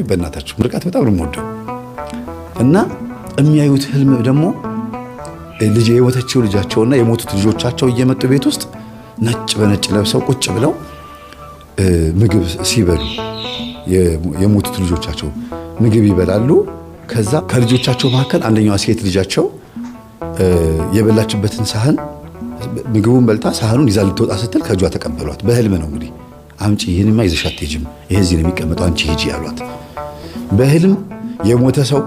በእናታችሁ ምርቃት በጣም ነው የምወደው እና የሚያዩት ህልም ደግሞ ልጅ የሞተችው ልጃቸውና የሞቱት ልጆቻቸው እየመጡ ቤት ውስጥ ነጭ በነጭ ለብሰው ቁጭ ብለው ምግብ ሲበሉ የሞቱት ልጆቻቸው ምግብ ይበላሉ። ከዛ ከልጆቻቸው መካከል አንደኛዋ ሴት ልጃቸው የበላችበትን ሳህን ምግቡን በልታ ሳህኑን ይዛ ልትወጣ ስትል ከእጇ ተቀበሏት። በህልም ነው እንግዲህ አምጪ ይሄንማ ይዘሽ አትሄጂም፣ ይሄ እዚህ ነው የሚቀመጠው፣ አንቺ ሂጂ ያሏት። በህልም የሞተ ሰው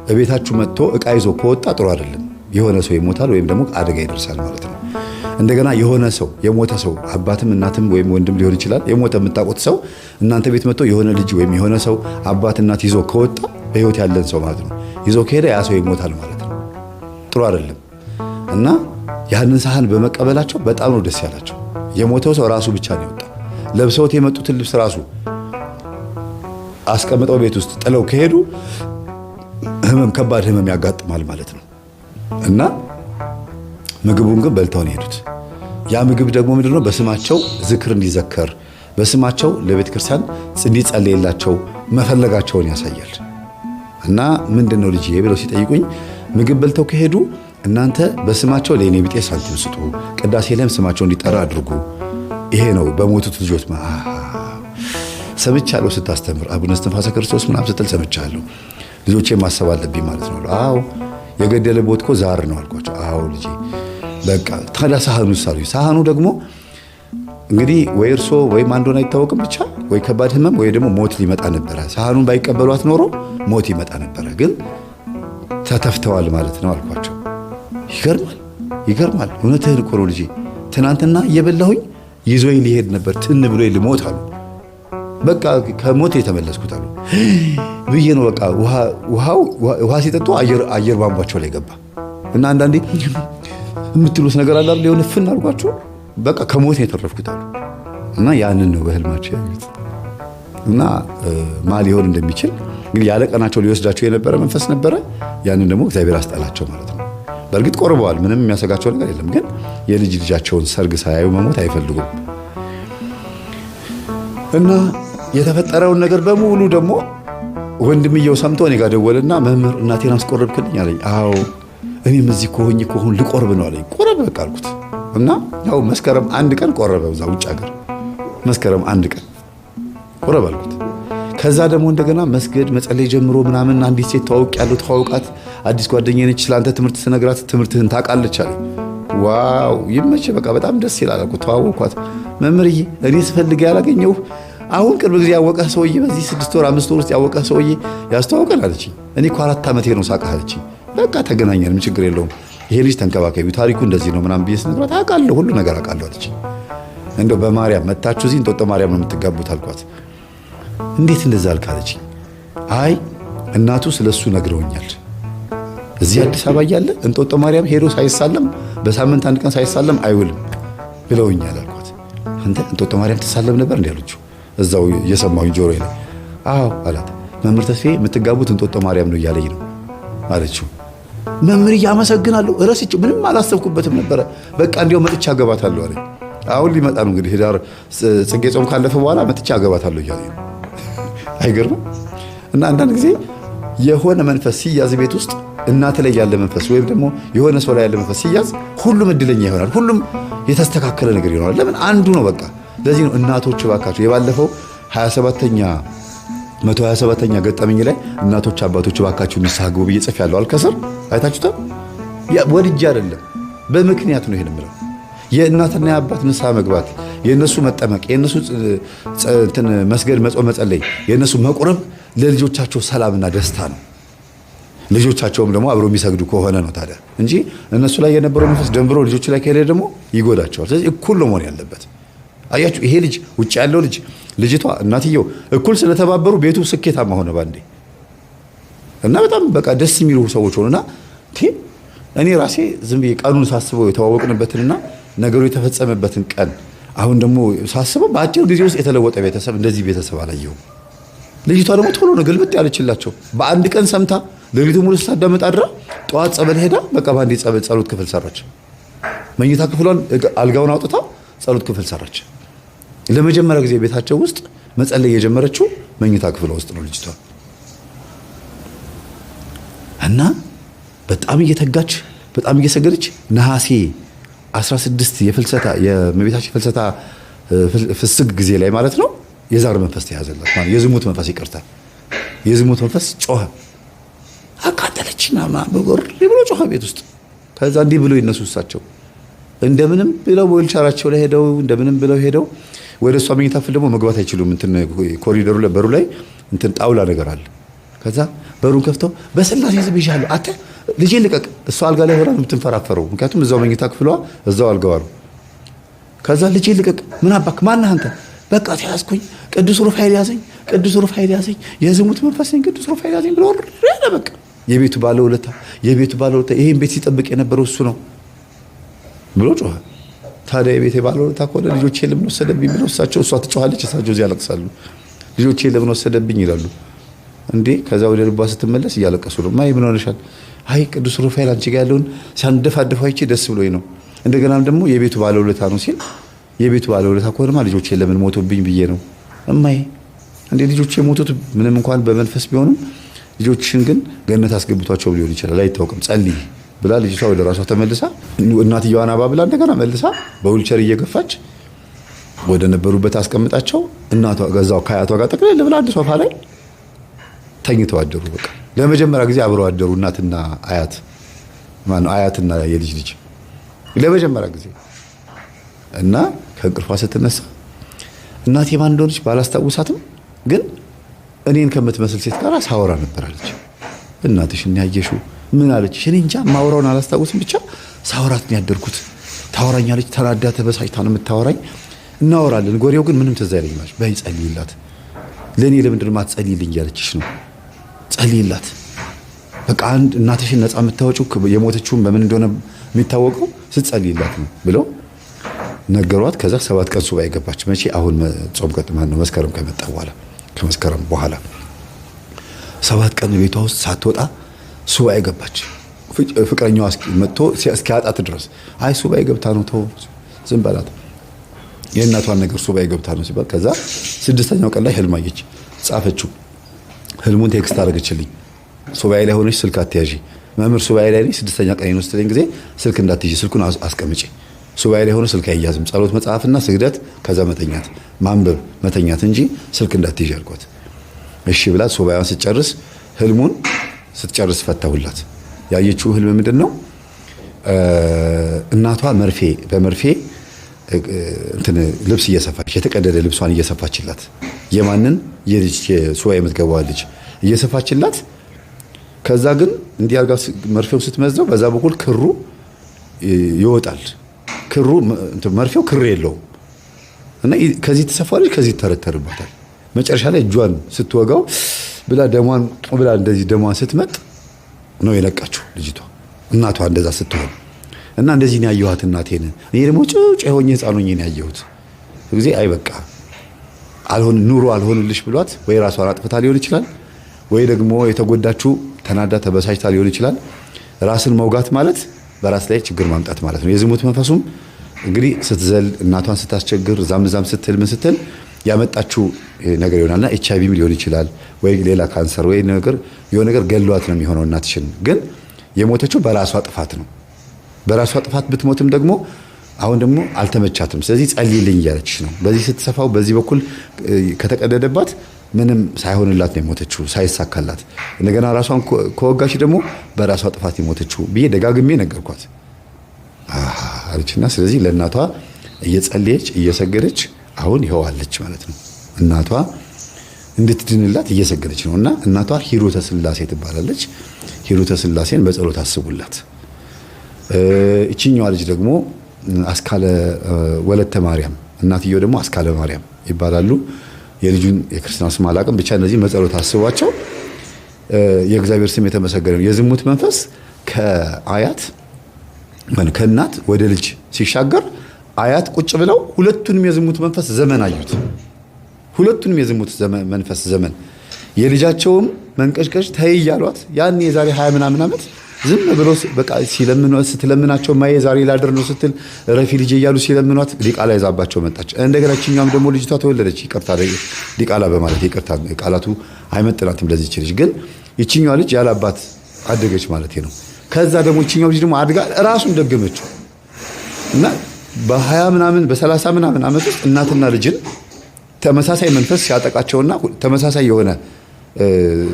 በቤታችሁ መጥቶ እቃ ይዞ ከወጣ ጥሩ አይደለም። የሆነ ሰው ይሞታል ወይም ደግሞ አደጋ ይደርሳል ማለት ነው። እንደገና የሆነ ሰው የሞተ ሰው አባትም እናትም ወይም ወንድም ሊሆን ይችላል። የሞተ የምታውቁት ሰው እናንተ ቤት መጥቶ የሆነ ልጅ ወይም የሆነ ሰው አባት እናት ይዞ ከወጣ በህይወት ያለን ሰው ማለት ነው ይዞ ከሄደ ያ ሰው ይሞታል ማለት ነው። ጥሩ አይደለም እና ያንን ሳህን በመቀበላቸው በጣም ነው ደስ ያላቸው። የሞተው ሰው ራሱ ብቻ ነው የወጣው። ለብሰውት የመጡትን ልብስ ራሱ አስቀምጠው ቤት ውስጥ ጥለው ከሄዱ ከባድ ህመም ያጋጥማል ማለት ነው እና ምግቡን ግን በልተው ነው የሄዱት። ያ ምግብ ደግሞ ምንድነው በስማቸው ዝክር እንዲዘከር በስማቸው ለቤተ ክርስቲያን እንዲጸልይላቸው መፈለጋቸውን ያሳያል። እና ምንድነው ልጅ ብለው ሲጠይቁኝ ምግብ በልተው ከሄዱ እናንተ በስማቸው ለኔ ቢጤ ሳንቲም ስጡ፣ ቅዳሴ ላይም ስማቸው እንዲጠራ አድርጉ። ይሄ ነው በሞቱት ልጆች ሰምቻለሁ ስታስተምር አቡነ እስትንፋሰ ክርስቶስ ምናምን ስትል ሰምቻለሁ። ልጆቼ ማሰብ አለብኝ ማለት ነው። አዎ የገደለ ቦት እኮ ዛር ነው አልኳቸው። አዎ ልጄ በቃ ታዲያ ሳህኑ ሳሉ ሳህኑ ደግሞ እንግዲህ ወይ እርሶ ወይ ማን እንደሆነ አይታወቅም፣ ብቻ ወይ ከባድ ህመም ወይ ደግሞ ሞት ሊመጣ ነበረ። ሳህኑን ባይቀበሏት ኖሮ ሞት ይመጣ ነበረ፣ ግን ተተፍተዋል ማለት ነው አልኳቸው። ይገርማል። እውነትህን እኮ ነው ልጄ። ትናንትና እየበላሁኝ ይዞኝ ሊሄድ ነበር ትን ብሎ ልሞት አሉ። በቃ ከሞት የተመለስኩት አሉ ብዬ ነው። በቃ ውሃ ሲጠጡ አየር ቧንቧቸው ላይ ገባ እና አንዳንዴ የምትሉት ነገር አለ አይደል? የሆነ ፍን አልኳቸው። በቃ ከሞት የተረፍኩት አሉ እና ያንን ነው በህልማቸው ያዩት። እና ማል ሊሆን እንደሚችል እንግዲህ ያለ ቀናቸው ሊወስዳቸው የነበረ መንፈስ ነበረ። ያንን ደግሞ እግዚአብሔር አስጣላቸው ማለት ነው። በእርግጥ ቆርበዋል፣ ምንም የሚያሰጋቸው ነገር የለም። ግን የልጅ ልጃቸውን ሰርግ ሳያዩ መሞት አይፈልጉም። እና የተፈጠረውን ነገር በሙሉ ደግሞ ወንድምየው ሰምቶ እኔ ጋር ደወለና መምህር እናቴን አስቆረብክልኝ አለኝ። አዎ እኔም እዚህ ከሆኝ ልቆርብ ነው አለኝ። ቆረብ በቃ አልኩት እና ያው መስከረም 1 ቀን ቆረበ። እዛ ውጭ ሀገር መስከረም 1 ቀን ቆረብ አልኩት። ከዛ ደግሞ እንደገና መስገድ መጸለይ ጀምሮ ምናምን አንዲት ሴት ተዋውቃት አዲስ ጓደኛዬ ነች፣ ስላንተ ትምህርት ስነግራት ትምህርትህን ታውቃለች አለኝ። ዋው ይመች በቃ በጣም ደስ ይላል አልኩት። ተዋወቅኳት። መምህርዬ እኔ ስፈልግ ያላገኘው አሁን ቅርብ ጊዜ ያወቀህ ሰውዬ በዚህ 6 ወር 5 ወር ውስጥ ያወቀህ ሰውዬ ያስተዋውቀን አለችኝ። እኔ እኮ 4 ዓመቴ ነው ሳቅህ አለችኝ። በቃ ተገናኘን፣ ምን ችግር የለውም፣ ይሄ ልጅ ተንከባከቢው፣ ታሪኩ እንደዚህ ነው ምናምን ብዬ ስነግራት አውቃለሁ፣ ሁሉ ነገር አውቃለሁ አለችኝ። እንደው በማርያም መታችሁ እዚህ እንጦጦ ማርያም ነው የምትጋቡት አልኳት። እንዴት እንደዛ አልክ አለችኝ። አይ እናቱ ስለሱ ነግረውኛል፣ እዚህ አዲስ አበባ እያለ እንጦጦ ማርያም ሄዶ ሳይሳለም በሳምንት 1 ቀን ሳይሳለም አይውልም ብለውኛል አልኳት። አንተ እንጦጦ ማርያም ትሳለም ነበር እንዴ አለችው። እዛው እየሰማሁኝ ጆሮዬ ላይ አዎ አላት። መምህር ተስፋዬ የምትጋቡት እንጦጦ ማርያም ነው እያለኝ ነው አለችው። መምህር እያመሰግናለሁ፣ እረስቼው ምንም አላሰብኩበትም ነበረ፣ በቃ እንዲያው መጥቻ አገባታለሁ አለኝ። አሁን ሊመጣ ነው እንግዲህ ህዳር ጽጌ ጾም ካለፈ በኋላ መጥቻ አገባታለሁ እያለኝ ነው። አይገርምም? እና አንዳንድ ጊዜ የሆነ መንፈስ ሲያዝ ቤት ውስጥ እናት ላይ ያለ መንፈስ ወይም ደግሞ የሆነ ሰው ላይ ያለ መንፈስ ሲያዝ ሁሉም እድለኛ ይሆናል፣ ሁሉም የተስተካከለ ነገር ይሆናል። ለምን? አንዱ ነው በቃ። ለዚህ ነው እናቶች እባካችሁ የባለፈው 127ኛ ገጠመኝ ላይ እናቶች አባቶች እባካችሁ ንስሐ ግቡ ብዬ ጽፌያለሁ። አልከሰር አይታችሁታል? ወድጄ አይደለም በምክንያት ነው ይሄን የምለው። የእናትና የአባት ንስሐ መግባት፣ የእነሱ መጠመቅ፣ የእነሱ መስገድ፣ መጾም፣ መጸለይ፣ የእነሱ መቁረብ ለልጆቻቸው ሰላምና ደስታ ነው። ልጆቻቸውም ደግሞ አብረው የሚሰግዱ ከሆነ ነው ታዲያ እንጂ እነሱ ላይ የነበረው መንፈስ ደንብሮ ልጆቹ ላይ ከሄደ ደግሞ ይጎዳቸዋል። ስለዚህ እኩል ነው መሆን ያለበት። አያችሁ፣ ይሄ ልጅ ውጭ ያለው ልጅ ልጅቷ እናትየው እኩል ስለተባበሩ ቤቱ ስኬታማ ሆነ ባንዴ እና በጣም በቃ ደስ የሚሉ ሰዎች ሆኑና እኔ ራሴ ዝም ብዬ ቀኑን ሳስበው የተዋወቅንበትንና ነገሩ የተፈጸመበትን ቀን አሁን ደግሞ ሳስበው በአጭር ጊዜ ውስጥ የተለወጠ ቤተሰብ እንደዚህ ቤተሰብ አላየሁም። ልጅቷ ደግሞ ቶሎ ነው ግልብጥ ያለችላቸው። በአንድ ቀን ሰምታ ሌሊቱ ሙሉ ስታዳምጥ አድራ ጠዋት ጸበል ሄዳ በቃ ባንዴ ጸሎት ክፍል ሰራች። መኝታ ክፍሏን አልጋውን አውጥታ ጸሎት ክፍል ሰራች። ለመጀመሪያ ጊዜ ቤታቸው ውስጥ መጸለይ የጀመረችው መኝታ ክፍሏ ውስጥ ነው ልጅቷ። እና በጣም እየተጋች በጣም እየሰገደች ነሐሴ 16 የፍልሰታ የእመቤታችን ፍልሰታ ፍስግ ጊዜ ላይ ማለት ነው የዛር መንፈስ ተያዘላት ማለት የዝሙት መንፈስ ይቅርታል የዝሙት መንፈስ ጮኸ አቃጠለችና ማበጎር ብሎ ጮኸ ቤት ውስጥ። ከዛ እንዲህ ብሎ ይነሱ እሳቸው እንደምንም ብለው ወልቻራቸው ላይ ሄደው እንደምንም ብለው ሄደው ወደ እሷ መኝታ ክፍል ደግሞ መግባት አይችሉም። እንትን ኮሪደሩ ላይ በሩ ላይ እንትን ጣውላ ነገር አለ። ከዛ በሩን ከፍተው በስላሴ ዝም ይሻሉ አተ ልጄ ልቀቅ። እሷ አልጋ ላይ ሆና የምትንፈራፈረው ምክንያቱም እዛው መኝታ ክፍሏ እዛው አልጋው ነው። ከዛ ልጄ ልቀቅ። ምን አባክ ማን አንተ? በቃ ተያዝኩኝ፣ ቅዱስ ሩፋኤል ያዘኝ፣ ቅዱስ ሩፋኤል ያዘኝ፣ የዝሙት መንፈስ ነኝ፣ ቅዱስ ሩፋኤል ያዘኝ ብሎ ረለ በቃ የቤቱ ባለውለታ ይሄን ቤት ሲጠብቅ የነበረው እሱ ነው ብሎ ጮኸ። ታዲያ የቤቴ ባለውለታ ከሆነ ልጆቼ ለምን ወሰደብኝ ብለው እሷ ትጮኻለች፣ እሳቸው እዚህ ያለቅሳሉ። ልጆቼ ለምን ወሰደብኝ ይላሉ እንዴ። ከዛ ወደ ልቧ ስትመለስ እያለቀሱ ነው። ማይ ምን ሆነሻል? አይ ቅዱስ ሩፋኤል አንቺ ጋር ያለውን ሲያንደፋደፋ አይቼ ደስ ብሎኝ ነው። እንደገናም ደግሞ የቤቱ ባለውለታ ነው ሲል የቤቱ ባለውለታ ከሆነማ ልጆቼ ለምን ሞቶብኝ ብዬ ነው። እማዬ እንዴ ልጆቼ ሞቱት ምንም እንኳን በመንፈስ ቢሆንም ልጆችን ግን ገነት አስገብቷቸው ሊሆን ይችላል አይታወቅም። ጸልይ ብላ ልጅቷ ወደ ራሷ ተመልሳ እናትየዋን አባብላ እንደገና መልሳ በዊልቸር እየገፋች ወደ ነበሩበት አስቀምጣቸው እናቷ ገዛው ከአያቷ ጋር ጠቅልል ብላ አንድ ሶፋ ላይ ተኝተው አደሩ። በቃ ለመጀመሪያ ጊዜ አብረው አደሩ እናትና አያት አያትና የልጅ ልጅ ለመጀመሪያ ጊዜ። እና ከእንቅልፏ ስትነሳ እናቴ ማን እንደሆነች ባላስታውሳትም ግን እኔን ከምትመስል ሴት ጋር ሳወራ ነበር አለች። እናትሽ እና ያየሽው ምን አለች? እኔ እንጃ ማውራውን አላስታውስም፣ ብቻ ሳወራት ነው ያደርኩት። ታወራኛለች፣ ተናዳ ተበሳጭታ ነው የምታወራኝ። እናወራለን፣ ጎሬው ግን ምንም ትዝ አይለኝም አለች። በይ ጸልይላት፣ ለኔ ለምንድን ነው የማትጸልይልኝ ያለችሽ ነው። ጸልይላት በቃ አንድ እናትሽን ነፃ የምታወጪው የሞተችውን በምን እንደሆነ የሚታወቀው ስትጸልይላት ነው ብለው ነገሯት። ከዛ 7 ቀን ሱባኤ ገባች። መቼ? አሁን ጾም ቀጥማን ነው መስከረም ከመጣ በኋላ ከመስከረም በኋላ 7 ቀን ቤቷ ውስጥ ሳትወጣ ሱባኤ ገባች። ፍቅረኛዋ መጥቶ እስኪያጣት ድረስ አይ ሱባኤ ገብታ ነው ተው ዝም በላት የእናቷን ነገር ሱባኤ ገብታ ነው ሲባል፣ ከዛ 6ኛው ቀን ላይ ህልም አየች። ጻፈችው። ህልሙን ቴክስት አደረገችልኝ። ሱባኤ ላይ ሆነች ስልክ አትያዢ መምህር፣ ሱባኤ ላይ ነኝ 6ኛ ቀን ነው ስትለኝ ጊዜ ስልክ እንዳትይዢ ስልኩን አስቀምጪ። ሱባኤ ላይ ሆነ ስልክ አይያዝም፣ ጸሎት መጽሐፍና ስግደት ከዛ መተኛት ማንበብ መተኛት እንጂ ስልክ እንዳትይዢ አልኳት። እሺ ብላ ሱባኤዋን ስትጨርስ ህልሙን ስትጨርስ ፈታሁላት። ያየችው ህልም ምንድነው? እናቷ በመርፌ እንትን ልብስ እየሰፋች የተቀደደ ልብሷን እየሰፋችላት የማንን የልጅ ሱባኤ የምትገባው ልጅ እየሰፋችላት። ከዛ ግን እንዲህ አርጋ መርፌው ስትመዘው በዛ በኩል ክሩ ይወጣል። ክሩ መርፌው ክር የለውም እና ከዚህ ተሰፋለች ከዚህ ተረተርባታል። መጨረሻ ላይ እጇን ስትወጋው ብላ ደሟን ብላ እንደዚህ ደሟን ስትመጥ ነው የነቃችው ልጅቷ እናቷ እንደዛ ስትሆን። እና እንደዚህ ነው ያየኋት እናቴን። እኔ ደግሞ ጭጭ ሆኜ ህፃን ሆኜ ነው ያየሁት ጊዜ። አይ በቃ አልሆን ኑሮ አልሆንልሽ ብሏት ወይ ራሷን አጥፍታ ሊሆን ይችላል ወይ ደግሞ የተጎዳችው ተናዳ ተበሳጭታ ሊሆን ይችላል። ራስን መውጋት ማለት በራስ ላይ ችግር ማምጣት ማለት ነው። የዝሙት መንፈሱም እንግዲህ ስትዘል እናቷን ስታስቸግር ዛም ስትል ምን ስትል ያመጣችው ነገር ይሆናልና ኤችአይቪም ሊሆን ይችላል ወይ ሌላ ካንሰር ወይ ነገር የሆነ ነገር ገሏት ነው የሚሆነው። እናትሽን ግን የሞተችው በራሷ ጥፋት ነው። በራሷ ጥፋት ብትሞትም ደግሞ አሁን ደግሞ አልተመቻትም። ስለዚህ ጸልይልኝ እያለችሽ ነው። በዚህ ስትሰፋው በዚህ በኩል ከተቀደደባት ምንም ሳይሆንላት ነው የሞተችው ሳይሳካላት። እንደገና ራሷን ከወጋች ደግሞ በራሷ ጥፋት የሞተችው ብዬ ደጋግሜ ነገርኳት አለችና ስለዚህ ለእናቷ እየጸለየች እየሰገደች አሁን ይኸዋለች ማለት ነው። እናቷ እንድትድንላት እየሰገደች ነውና እናቷ ሂሩተ ስላሴ ትባላለች። ሂሩተ ስላሴን በጸሎት አስቡላት። እቺኛዋ ልጅ ደግሞ አስካለ ወለተ ማርያም፣ እናትየው ደግሞ አስካለ ማርያም ይባላሉ። የልጁን የክርስትና ስም አላውቅም፣ ብቻ እነዚህ በጸሎት አስቧቸው። የእግዚአብሔር ስም የተመሰገነ ነው። የዝሙት መንፈስ ከእናት ወደ ልጅ ሲሻገር አያት ቁጭ ብለው ሁለቱንም የዝሙት መንፈስ ዘመን አዩት። ሁለቱንም የዝሙት መንፈስ ዘመን የልጃቸውም መንቀሽቀሽ ተይ እያሏት ያኔ የዛሬ 20 ምናምን ዓመት ዝም ብሎ በቃ ስትለምናቸው ማየ ዛሬ ላድር ነው ስትል ረፊ ልጅ እያሉ ሲለምኗት ዲቃላ ይዛባቸው መጣች። እንደገና እቺኛም ደግሞ ልጅቷ ተወለደች። ይቅርታ ዲቃላ በማለት ይቅርታ ቃላቱ አይመጥናትም ለዚች ልጅ። ግን ይቺኛዋ ልጅ ያላባት አደገች ማለት ነው። ከዛ ደግሞ ይቺኛው ልጅ ደግሞ አድጋ ራሱን ደገመችው እና በ20 ምናምን በ30 ምናምን ዓመት ውስጥ እናትና ልጅን ተመሳሳይ መንፈስ ሲያጠቃቸውና ተመሳሳይ የሆነ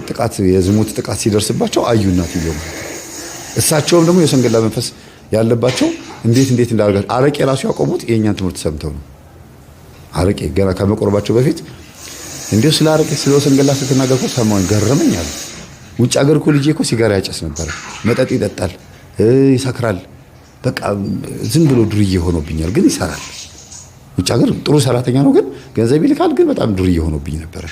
ጥቃት የዝሙት ጥቃት ሲደርስባቸው አዩ እናትየው። እሳቸውም ደግሞ የሰንገላ መንፈስ ያለባቸው እንዴት እንዳደረጋቸው አረቄ ራሱ ያቆሙት የኛን ትምህርት ሰምተው ነው። አረቄ ገና ከመቆረባቸው በፊት እንዴው ስለ አረቄ ስለ ሰንገላ ስትናገር እኮ ሰማሁኝ፣ ገረመኝ አሉ። ውጭ ሀገር እኮ ልጄ እኮ ሲጋራ ያጨስ ነበር፣ መጠጥ ይጠጣል፣ ይሰክራል። በቃ ዝም ብሎ ዱርዬ ሆኖብኛል፣ ግን ይሰራል። ውጭ ሀገር ጥሩ ሰራተኛ ነው፣ ግን ገንዘብ ይልካል፣ ግን በጣም ዱርዬ ሆኖብኝ ነበር።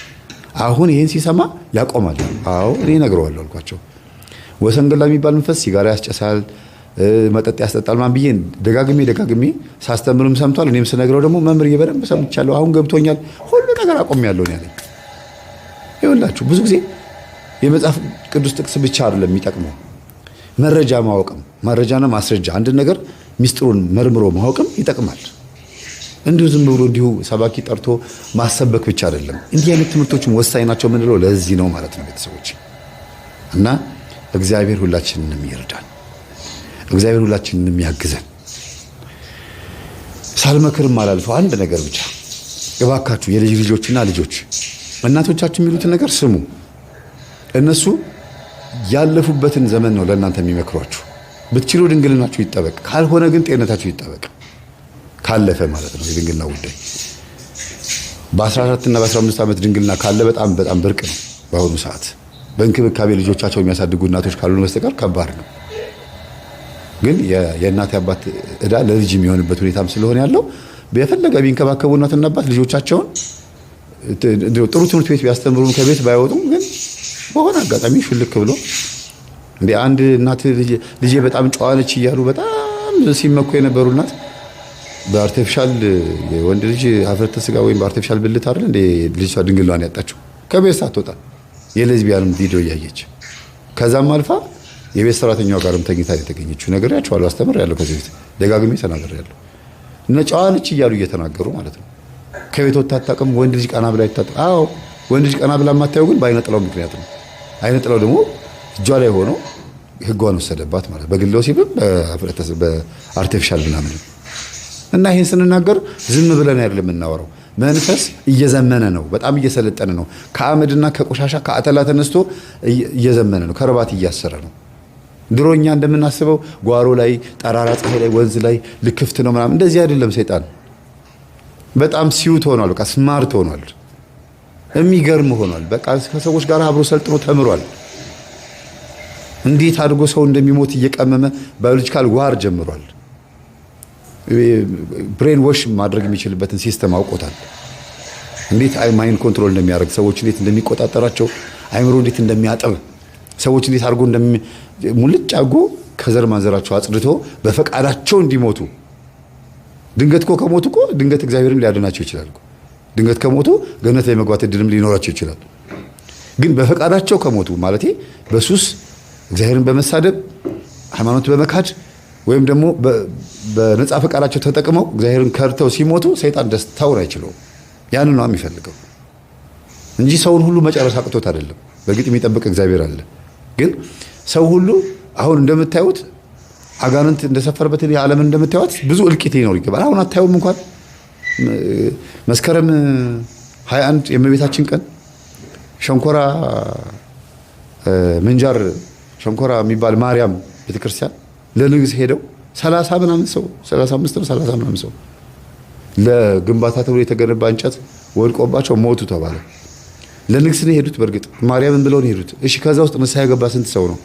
አሁን ይሄን ሲሰማ ያቆማል። አዎ እኔ እነግረዋለሁ አልኳቸው። ወሰንገላ የሚባል መንፈስ ሲጋራ ያስጨሳል፣ መጠጥ ያስጠጣል ማን ብዬ ደጋግሜ ሳስተምርም ሰምቷል። እኔም ስነግረው ደግሞ መምህር በደንብ ሰምቻለሁ፣ አሁን ገብቶኛል፣ ሁሉ ነገር አቆሚያለሁ ነው ያለኝ። ይኸውላችሁ ብዙ ጊዜ የመጽሐፍ ቅዱስ ጥቅስ ብቻ አይደለም የሚጠቅመው፣ መረጃ ማወቅም፣ መረጃና ማስረጃ አንድ ነገር ሚስጥሩን መርምሮ ማወቅም ይጠቅማል። እንዲሁ ዝም ብሎ እንዲሁ ሰባኪ ጠርቶ ማሰበክ ብቻ አይደለም። እንዲህ አይነት ትምህርቶችም ወሳኝ ናቸው የምንለው ለዚህ ነው ማለት ነው ቤተሰቦች። እና እግዚአብሔር ሁላችንንም ይርዳን፣ እግዚአብሔር ሁላችንንም ያግዘን። ሳልመክርም አላልፈው አንድ ነገር ብቻ እባካችሁ የልጅ ልጆችና ልጆች እናቶቻችሁ የሚሉትን ነገር ስሙ። እነሱ ያለፉበትን ዘመን ነው ለእናንተ የሚመክሯችሁ። ብትችሉ ድንግልናችሁ ይጠበቅ፣ ካልሆነ ግን ጤንነታችሁ ይጠበቅ። ካለፈ ማለት ነው የድንግልና ጉዳይ። በ14 እና በ15 ዓመት ድንግልና ካለ በጣም ብርቅ ነው። በአሁኑ ሰዓት በእንክብካቤ ልጆቻቸው የሚያሳድጉ እናቶች ካሉ በስተቀር ከባድ ነው። ግን የእናት አባት እዳ ለልጅ የሚሆንበት ሁኔታም ስለሆነ ያለው በፈለገ ቢንከባከቡ እናትና አባት ልጆቻቸውን ጥሩ ትምህርት ቤት ቢያስተምሩም ከቤት ባይወጡም ግን በሆነ አጋጣሚ ሽልክ ብሎ እንደ አንድ እናት ልጄ በጣም ጨዋ ነች እያሉ በጣም ሲመኩ የነበሩ እናት በአርቲፊሻል የወንድ ልጅ ሀፍረተ ስጋ ወይም በአርቲፊሻል ብልት አይደል እንደ ልጅቷ ድንግሏን ያጣችው ከቤት ሳትወጣ የሌዝቢያንም ቪዲዮ እያየች ከዛም አልፋ የቤት ሰራተኛዋ ጋርም ተኝታ የተገኘችው ነገር ያቻለው አስተምር ያለው ከዚህ ቤት ደጋግሜ ተናገር ያለው እነ ጨዋ ነች እያሉ እየተናገሩ ማለት ነው። ከቤት ወጣ አታውቅም። ወንድ ልጅ ቀና ብላ ይታጠብ። አዎ ወንድ ልጅ ቀና ብላ ማታየው ግን በአይነጥላው ምክንያት ነው። አይነጥላው ደግሞ እጇ ላይ ሆኖ ህጓን ወሰደባት ማለት በግል ወሲብም በአርቲፊሻል ምናምን እና ይሄን ስንናገር ዝም ብለን አይደለም የምናወራው። መንፈስ እየዘመነ ነው፣ በጣም እየሰለጠነ ነው። ከአመድና ከቆሻሻ ከአተላ ተነስቶ እየዘመነ ነው፣ ከረባት እያሰረ ነው። ድሮኛ እንደምናስበው ጓሮ ላይ ጠራራ ፀሐይ ላይ ወንዝ ላይ ልክፍት ነው ምናምን እንደዚህ አይደለም። ሰይጣን በጣም ሲዩት ሆኗል፣ በቃ ስማርት ሆኗል፣ የሚገርም ሆኗል። በቃ ከሰዎች ጋር አብሮ ሰልጥኖ ተምሯል። እንዴት አድርጎ ሰው እንደሚሞት እየቀመመ ባዮሎጂካል ዋር ጀምሯል። ብሬን ወሽ ማድረግ የሚችልበትን ሲስተም አውቆታል። እንዴት ማይንድ ኮንትሮል እንደሚያደርግ ሰዎች እንዴት እንደሚቆጣጠራቸው አይምሮ እንዴት እንደሚያጠብ ሰዎች እንዴት አድርጎ ሙልጭ አድርጎ ከዘር ማንዘራቸው አጽድቶ በፈቃዳቸው እንዲሞቱ። ድንገት እኮ ከሞቱ እኮ ድንገት እግዚአብሔርም ሊያድናቸው ይችላል እኮ። ድንገት ከሞቱ ገነት ላይ መግባት እድልም ሊኖራቸው ይችላል። ግን በፈቃዳቸው ከሞቱ ማለቴ በሱስ እግዚአብሔርን በመሳደብ ሃይማኖት በመካድ ወይም ደግሞ በነፃ ፈቃዳቸው ተጠቅመው እግዚአብሔርን ከርተው ሲሞቱ ሰይጣን ደስታውን አይችለውም። ያን ነው የሚፈልገው እንጂ ሰውን ሁሉ መጨረስ አቅቶት አይደለም። በግጥ የሚጠብቅ እግዚአብሔር አለ። ግን ሰው ሁሉ አሁን እንደምታዩት አጋንንት እንደሰፈረበት ዓለምን እንደምታዩት ብዙ እልቂት ሊኖር ይገባል። አሁን አታዩም? እንኳን መስከረም 21 የእመቤታችን ቀን ሸንኮራ ምንጃር ሸንኮራ የሚባል ማርያም ቤተክርስቲያን ለንግስ ሄደው 30 ምናምን ሰው 35 ነው 30 ምናምን ሰው ለግንባታ ተብሎ የተገነባ እንጨት ወድቆባቸው ሞቱ ተባለ። ለንግስ ነው ሄዱት። በርግጥ ማርያምን ብለው ነው ሄዱት። እሺ ከዛ ውስጥ ንስሐ የገባ ስንት ሰው ነው?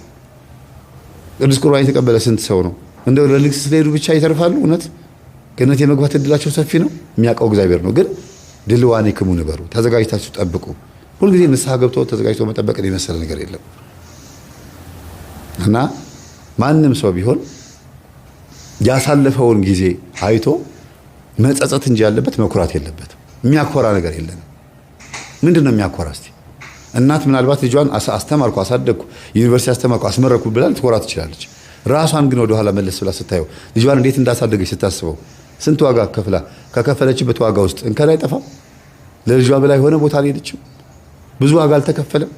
ቅዱስ ቁርባን የተቀበለ ስንት ሰው ነው? እንደው ለንግስ ስለሄዱ ብቻ ይተርፋሉ? እውነት ገነት የመግባት እድላቸው ሰፊ ነው። የሚያውቀው እግዚአብሔር ነው። ግን ድልዋኔክሙ ንበሩ፣ ተዘጋጅታችሁ ጠብቁ። ሁልጊዜ ንስሐ ገብቶ ተዘጋጅቶ መጠበቅን የመሰለ ነገር የለም። እና ማንም ሰው ቢሆን ያሳለፈውን ጊዜ አይቶ መጸጸት እንጂ ያለበት መኩራት የለበትም። የሚያኮራ ነገር የለንም። ምንድነው የሚያኮራ? እስቲ እናት ምናልባት ልጇን አስተማርኩ፣ አሳደግኩ፣ ዩኒቨርሲቲ አስተማርኩ፣ አስመረኩ ብላ ልትኮራ ትችላለች። ራሷን ግን ወደ ኋላ መለስ ብላ ስታየው ልጇን እንዴት እንዳሳደገች ስታስበው ስንት ዋጋ ከከፈለችበት ዋጋ ውስጥ እንከን አይጠፋም። ለልጇ ብላ የሆነ ቦታ አልሄደችም። ብዙ ዋጋ አልተከፈለም።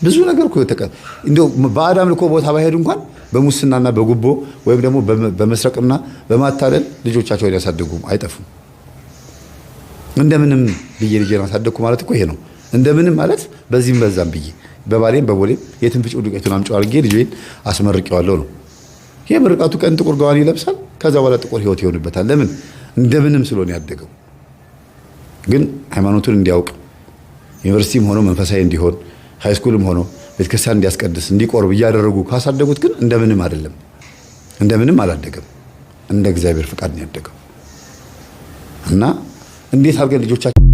ብዙ ነገር እኮ እንደው በአዳም ልኮ ቦታ ባይሄድ እንኳን በሙስናና በጉቦ ወይም ደግሞ በመስረቅና በማታለል ልጆቻቸውን ያሳደጉ አይጠፉም። እንደምንም ብዬ ልጄን አሳደግኩ ማለት እኮ ይሄ ነው። እንደምንም ማለት በዚህም በዛም ብዬ በባሌም በቦሌም የትም ፍጭው ዱቄቱን አምጪው አድርጌ ልጄን አስመርቄዋለሁ ነው። ይሄ ምርቃቱ ቀን ጥቁር ጋዋን ይለብሳል። ከዛ በኋላ ጥቁር ህይወት ይሆንበታል። ለምን? እንደምንም ስለሆነ ያደገው። ግን ሃይማኖቱን እንዲያውቅ ዩኒቨርሲቲም ሆኖ መንፈሳዊ እንዲሆን ሃይስኩልም ሆኖ ቤተክርስቲያን እንዲያስቀድስ እንዲቆርብ እያደረጉ ካሳደጉት ግን እንደምንም አይደለም። እንደምንም አላደገም። እንደ እግዚአብሔር ፍቃድ ነው ያደገው። እና እንዴት አድርገን ልጆቻችን